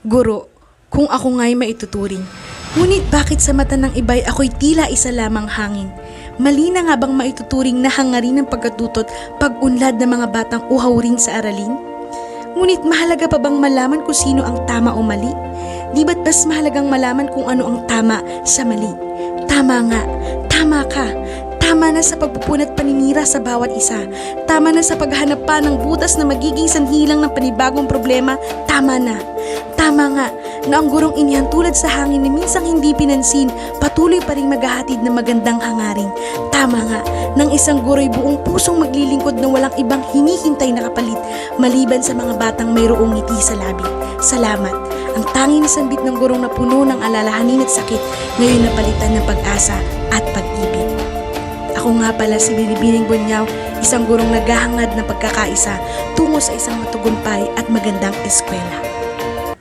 Guro, kung ako nga'y maituturing, ngunit bakit sa mata ng iba'y ako'y tila isa lamang hangin? Mali na nga bang maituturing na hangarin ng pagkatutot pag-unlad ng mga batang uhaw rin sa aralin? Ngunit mahalaga pa bang malaman kung sino ang tama o mali? Di ba't mas mahalagang malaman kung ano ang tama sa mali? Tama nga, tama ka. Tama na sa pagpupunat paninira sa bawat isa. Tama na sa paghahanap pa ng butas na magiging sanhilang ng panibagong problema. Tama na. Tama nga na ang gurong inihantulad sa hangin na minsang hindi pinansin, patuloy pa rin maghahatid ng magandang hangarin. Tama nga ng isang guro'y buong pusong maglilingkod na walang ibang hinihintay na kapalit maliban sa mga batang mayroong ngiti sa labi. Salamat. Ang tanging sambit ng gurong na puno ng alalahanin at sakit ngayon napalitan ng pag-asa at pag-ibig. Ako nga pala si Binibining Bunyaw, isang gurong naghahangad ng pagkakaisa tungo sa isang matugumpay at magandang eskwela.